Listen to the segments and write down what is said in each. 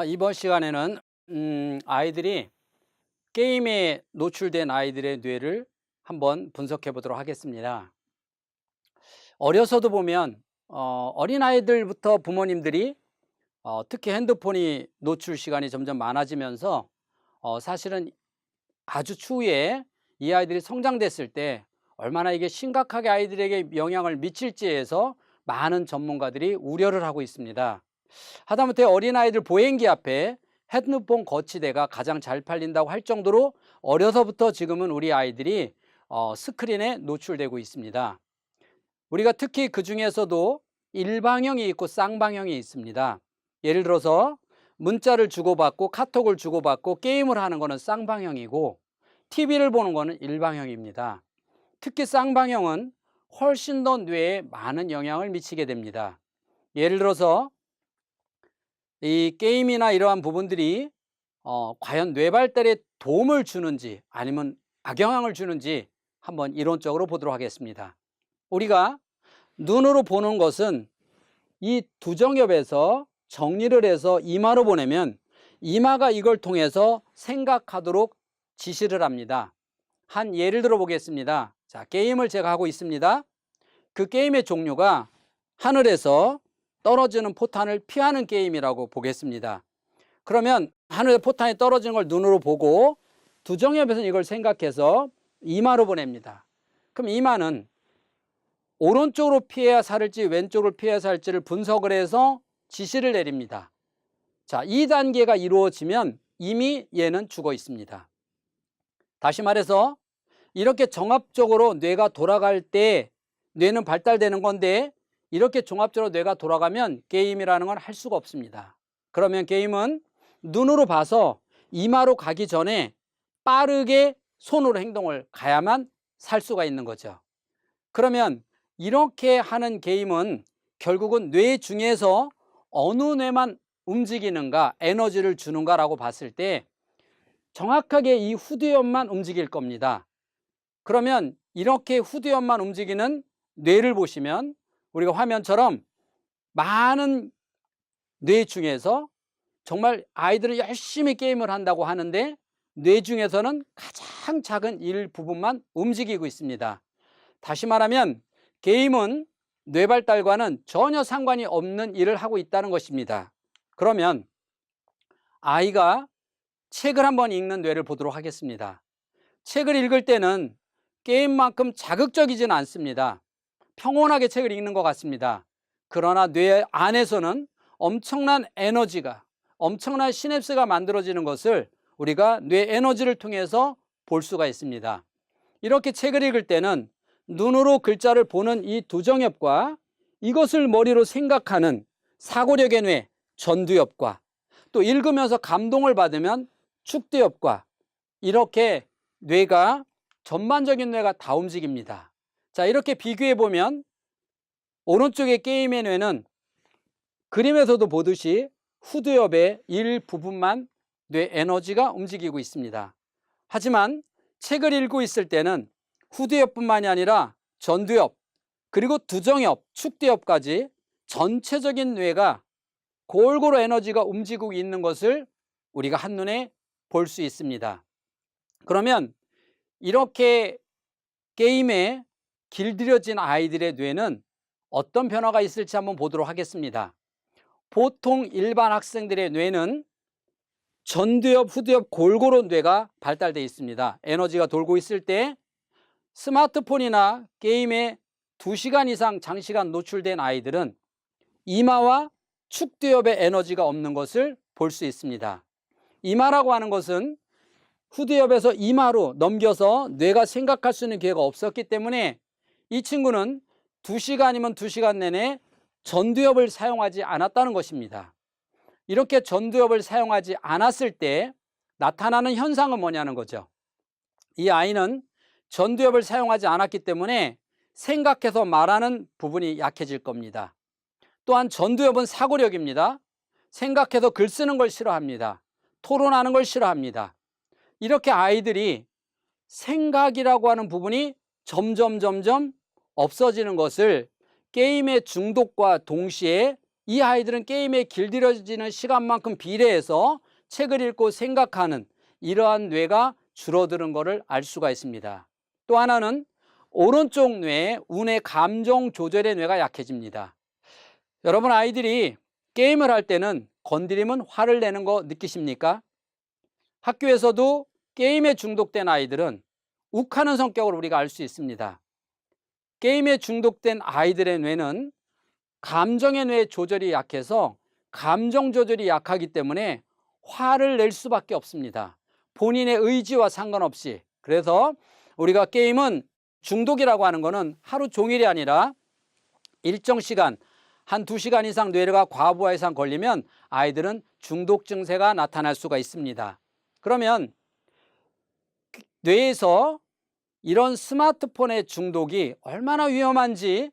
이번 시간에는 아이들이 게임에 노출된 아이들의 뇌를 한번 분석해 보도록 하겠습니다. 어려서도 보면 어린아이들부터 부모님들이 특히 핸드폰이 노출 시간이 점점 많아지면서 사실은 아주 추후에 이 아이들이 성장됐을 때 얼마나 이게 심각하게 아이들에게 영향을 미칠지에서 많은 전문가들이 우려를 하고 있습니다. 하다못해 어린아이들 보행기 앞에 핸드폰 거치대가 가장 잘 팔린다고 할 정도로 어려서부터 지금은 우리 아이들이 스크린에 노출되고 있습니다. 우리가 특히 그 중에서도 일방형이 있고 쌍방형이 있습니다. 예를 들어서 문자를 주고받고 카톡을 주고받고 게임을 하는 것은 쌍방형이고 TV를 보는 것은 일방형입니다. 특히 쌍방형은 훨씬 더 뇌에 많은 영향을 미치게 됩니다. 예를 들어서 이 게임이나 이러한 부분들이 과연 뇌 발달에 도움을 주는지 아니면 악영향을 주는지 한번 이론적으로 보도록 하겠습니다. 우리가 눈으로 보는 것은 이 두정엽에서 정리를 해서 이마로 보내면 이마가 이걸 통해서 생각하도록 지시를 합니다. 한 예를 들어 보겠습니다. 자, 게임을 제가 하고 있습니다. 그 게임의 종류가 하늘에서 떨어지는 포탄을 피하는 게임이라고 보겠습니다. 그러면 하늘에 포탄이 떨어지는 걸 눈으로 보고 두정엽에서는 이걸 생각해서 이마로 보냅니다. 그럼 이마는 오른쪽으로 피해야 살을지 왼쪽으로 피해야 살지를 분석을 해서 지시를 내립니다. 자, 이 단계가 이루어지면 이미 얘는 죽어 있습니다. 다시 말해서 이렇게 종합적으로 뇌가 돌아갈 때 뇌는 발달되는 건데 이렇게 종합적으로 뇌가 돌아가면 게임이라는 건 할 수가 없습니다. 그러면 게임은 눈으로 봐서 이마로 가기 전에 빠르게 손으로 행동을 가야만 살 수가 있는 거죠. 그러면 이렇게 하는 게임은 결국은 뇌 중에서 어느 뇌만 움직이는가, 에너지를 주는가라고 봤을 때 정확하게 이 후두엽만 움직일 겁니다. 그러면 이렇게 후두엽만 움직이는 뇌를 보시면 우리가 화면처럼 많은 뇌 중에서 정말 아이들은 열심히 게임을 한다고 하는데 뇌 중에서는 가장 작은 일부분만 움직이고 있습니다. 다시 말하면 게임은 뇌 발달과는 전혀 상관이 없는 일을 하고 있다는 것입니다. 그러면 아이가 책을 한번 읽는 뇌를 보도록 하겠습니다. 책을 읽을 때는 게임만큼 자극적이지는 않습니다. 평온하게 책을 읽는 것 같습니다. 그러나 뇌 안에서는 엄청난 에너지가, 엄청난 시냅스가 만들어지는 것을 우리가 뇌 에너지를 통해서 볼 수가 있습니다. 이렇게 책을 읽을 때는 눈으로 글자를 보는 이 두정엽과 이것을 머리로 생각하는 사고력의 뇌, 전두엽과 또 읽으면서 감동을 받으면 축두엽과 이렇게 뇌가 전반적인 뇌가 다 움직입니다. 자, 이렇게 비교해 보면 오른쪽의 게임의 뇌는 그림에서도 보듯이 후두엽의 일부분만 뇌 에너지가 움직이고 있습니다. 하지만 책을 읽고 있을 때는 후두엽뿐만이 아니라 전두엽 그리고 두정엽, 축두엽까지 전체적인 뇌가 골고루 에너지가 움직이고 있는 것을 우리가 한눈에 볼 수 있습니다. 그러면 이렇게 게임에 길들여진 아이들의 뇌는 어떤 변화가 있을지 한번 보도록 하겠습니다. 보통 일반 학생들의 뇌는 전두엽, 후두엽 골고루 뇌가 발달되어 있습니다. 에너지가 돌고 있을 때 스마트폰이나 게임에 2시간 이상 장시간 노출된 아이들은 이마와 축두엽의 에너지가 없는 것을 볼 수 있습니다. 이마라고 하는 것은 후두엽에서 이마로 넘겨서 뇌가 생각할 수 있는 기회가 없었기 때문에 이 친구는 2시간이면 2시간 내내 전두엽을 사용하지 않았다는 것입니다. 이렇게 전두엽을 사용하지 않았을 때 나타나는 현상은 뭐냐는 거죠. 이 아이는 전두엽을 사용하지 않았기 때문에 생각해서 말하는 부분이 약해질 겁니다. 또한 전두엽은 사고력입니다. 생각해서 글 쓰는 걸 싫어합니다. 토론하는 걸 싫어합니다. 이렇게 아이들이 생각이라고 하는 부분이 점점 없어지는 것을 게임의 중독과 동시에 이 아이들은 게임에 길들여지는 시간만큼 비례해서 책을 읽고 생각하는 이러한 뇌가 줄어드는 것을 알 수가 있습니다. 또 하나는 오른쪽 뇌, 운의 감정 조절의 뇌가 약해집니다. 여러분, 아이들이 게임을 할 때는 건드리면 화를 내는 거 느끼십니까? 학교에서도 게임에 중독된 아이들은 욱하는 성격을 우리가 알 수 있습니다. 게임에 중독된 아이들의 뇌는 감정의 뇌 조절이 약해서 감정 조절이 약하기 때문에 화를 낼 수밖에 없습니다. 본인의 의지와 상관없이. 그래서 우리가 게임은 중독이라고 하는 것은 하루 종일이 아니라 일정 시간, 한 2시간 이상 뇌가 과부하 이상 걸리면 아이들은 중독 증세가 나타날 수가 있습니다. 그러면 뇌에서 이런 스마트폰의 중독이 얼마나 위험한지,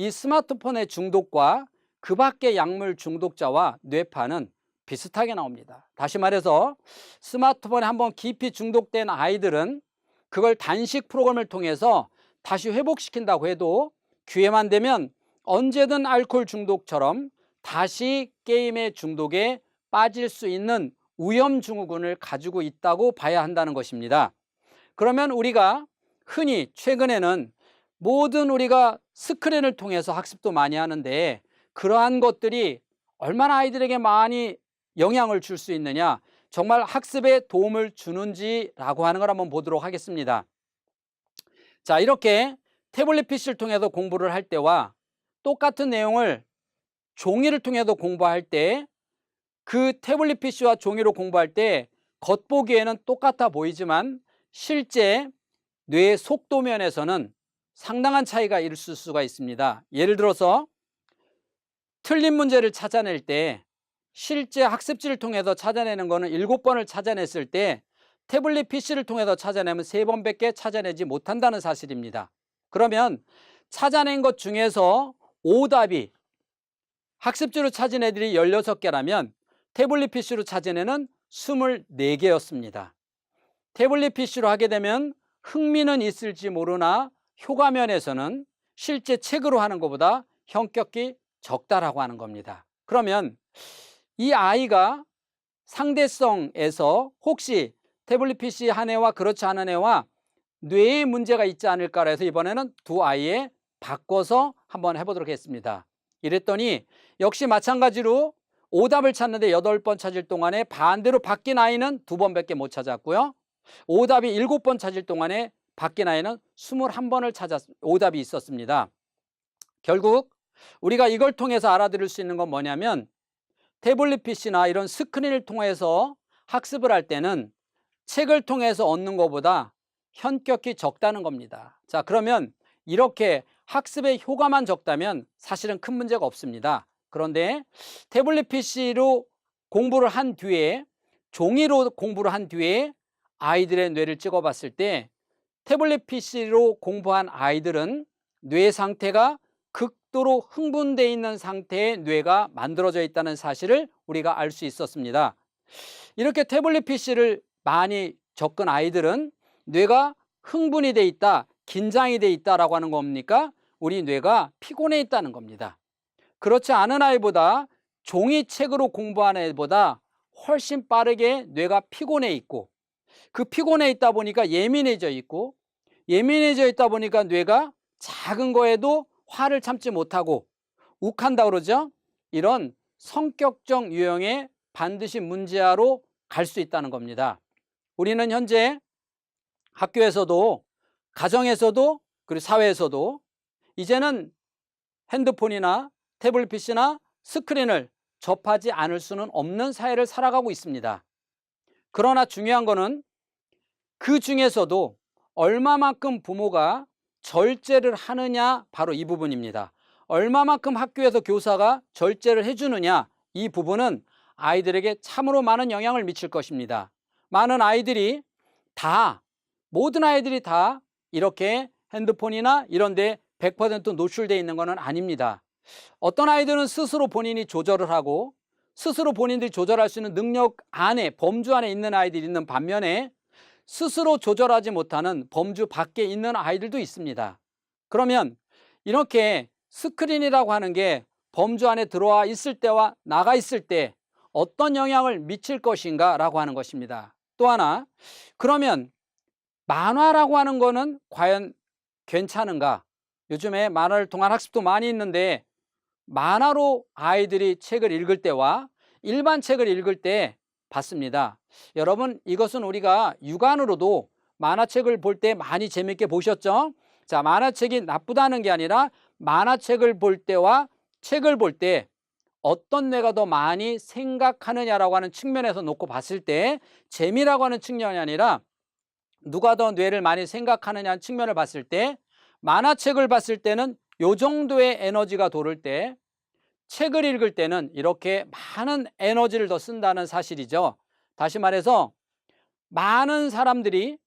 이 스마트폰의 중독과 그 밖의 약물 중독자와 뇌파는 비슷하게 나옵니다. 다시 말해서 스마트폰에 한번 깊이 중독된 아이들은 그걸 단식 프로그램을 통해서 다시 회복시킨다고 해도 기회만 되면 언제든 알코올 중독처럼 다시 게임의 중독에 빠질 수 있는 위험 증후군을 가지고 있다고 봐야 한다는 것입니다. 그러면 우리가 흔히 최근에는 모든 우리가 스크린을 통해서 학습도 많이 하는데 그러한 것들이 얼마나 아이들에게 많이 영향을 줄 수 있느냐, 정말 학습에 도움을 주는지라고 하는 걸 한번 보도록 하겠습니다. 자, 이렇게 태블릿 PC를 통해서 공부를 할 때와 똑같은 내용을 종이를 통해서 공부할 때, 그 태블릿 PC와 종이로 공부할 때 겉보기에는 똑같아 보이지만 실제 뇌의 속도 면에서는 상당한 차이가 있을 수가 있습니다. 예를 들어서 틀린 문제를 찾아낼 때 실제 학습지를 통해서 찾아내는 거는 7번을 찾아냈을 때 태블릿 PC를 통해서 찾아내면 3번밖에 찾아내지 못한다는 사실입니다. 그러면 찾아낸 것 중에서 오답이 학습지로 찾은 애들이 16개라면 태블릿 PC로 찾은 애는 24개였습니다. 태블릿 PC로 하게 되면 흥미는 있을지 모르나 효과면에서는 실제 책으로 하는 것보다 현격히 적다라고 하는 겁니다. 그러면 이 아이가 상대성에서 혹시 태블릿 PC 한 애와 그렇지 않은 애와 뇌에 문제가 있지 않을까 해서 이번에는 두 아이에 바꿔서 한번 해보도록 했습니다. 이랬더니 역시 마찬가지로 오답을 찾는데 8번 찾을 동안에 반대로 바뀐 아이는 2번밖에 못 찾았고요. 오답이 7번 찾을 동안에 바뀐 아이는 21번을 오답이 있었습니다. 결국 우리가 이걸 통해서 알아들을 수 있는 건 뭐냐면 태블릿 PC나 이런 스크린을 통해서 학습을 할 때는 책을 통해서 얻는 것보다 현격히 적다는 겁니다. 자, 그러면 이렇게 학습의 효과만 적다면 사실은 큰 문제가 없습니다. 그런데 태블릿 PC로 공부를 한 뒤에, 종이로 공부를 한 뒤에 아이들의 뇌를 찍어봤을 때 태블릿 PC로 공부한 아이들은 뇌 상태가 극도로 흥분되어 있는 상태의 뇌가 만들어져 있다는 사실을 우리가 알 수 있었습니다. 이렇게 태블릿 PC를 많이 겪은 아이들은 뇌가 흥분이 돼 있다, 긴장이 돼 있다라고 하는 겁니까? 우리 뇌가 피곤해 있다는 겁니다. 그렇지 않은 아이보다 종이책으로 공부하는 애보다 훨씬 빠르게 뇌가 피곤해 있고, 그 피곤해 있다 보니까 예민해져 있고, 예민해져 있다 보니까 뇌가 작은 거에도 화를 참지 못하고 욱한다 그러죠. 이런 성격적 유형의 반드시 문제아로 갈 수 있다는 겁니다. 우리는 현재 학교에서도 가정에서도 그리고 사회에서도 이제는 핸드폰이나 태블릿 PC나 스크린을 접하지 않을 수는 없는 사회를 살아가고 있습니다. 그러나 중요한 거는 그 중에서도 얼마만큼 부모가 절제를 하느냐, 바로 이 부분입니다. 얼마만큼 학교에서 교사가 절제를 해주느냐, 이 부분은 아이들에게 참으로 많은 영향을 미칠 것입니다. 많은 아이들이 모든 아이들이 다 이렇게 핸드폰이나 이런 데 100% 노출되어 있는 것은 아닙니다. 어떤 아이들은 스스로 본인이 조절을 하고 스스로 본인들이 조절할 수 있는 능력 안에, 범주 안에 있는 아이들이 있는 반면에 스스로 조절하지 못하는 범주 밖에 있는 아이들도 있습니다. 그러면 이렇게 스크린이라고 하는 게 범주 안에 들어와 있을 때와 나가 있을 때 어떤 영향을 미칠 것인가 라고 하는 것입니다. 또 하나, 그러면 만화라고 하는 거는 과연 괜찮은가? 요즘에 만화를 통한 학습도 많이 있는데 만화로 아이들이 책을 읽을 때와 일반 책을 읽을 때 봤습니다. 여러분, 이것은 우리가 육안으로도 만화책을 볼 때 많이 재밌게 보셨죠? 자, 만화책이 나쁘다는 게 아니라 만화책을 볼 때와 책을 볼 때 어떤 뇌가 더 많이 생각하느냐라고 하는 측면에서 놓고 봤을 때 재미라고 하는 측면이 아니라 누가 더 뇌를 많이 생각하느냐는 측면을 봤을 때 만화책을 봤을 때는 요 정도의 에너지가 돌을 때 책을 읽을 때는 이렇게 많은 에너지를 더 쓴다는 사실이죠. 다시 말해서 많은 사람들이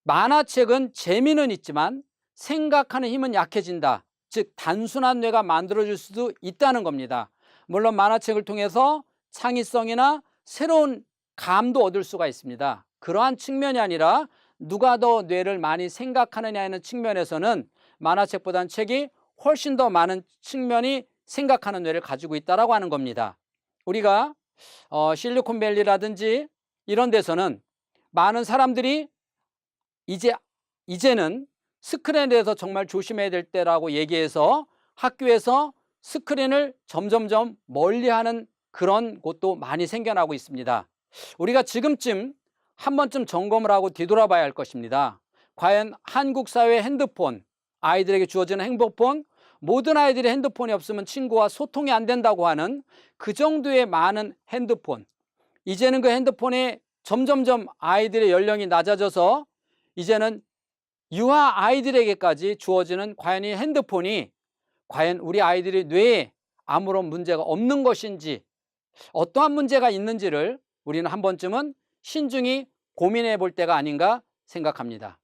만화책은 재미는 있지만 생각하는 힘은 약해진다. 즉 단순한 뇌가 만들어질 수도 있다는 겁니다. 물론 만화책을 통해서 창의성이나 새로운 감도 얻을 수가 있습니다. 그러한 측면이 아니라 누가 더 뇌를 많이 생각하느냐는 측면에서는 만화책보다는 책이 훨씬 더 많은 측면이 생각하는 뇌를 가지고 있다고 하는 겁니다. 우리가 실리콘밸리라든지 이런 데서는 많은 사람들이 이제는 스크린에 대해서 정말 조심해야 될 때라고 얘기해서 학교에서 스크린을 점점점 멀리하는 그런 곳도 많이 생겨나고 있습니다. 우리가 지금쯤 한 번쯤 점검을 하고 뒤돌아봐야 할 것입니다. 과연 한국 사회의 핸드폰, 아이들에게 주어지는 핸드폰, 모든 아이들이 핸드폰이 없으면 친구와 소통이 안 된다고 하는 그 정도의 많은 핸드폰, 이제는 그 핸드폰에 점점점 아이들의 연령이 낮아져서 이제는 유아 아이들에게까지 주어지는 과연 이 핸드폰이 과연 우리 아이들의 뇌에 아무런 문제가 없는 것인지 어떠한 문제가 있는지를 우리는 한 번쯤은 신중히 고민해 볼 때가 아닌가 생각합니다.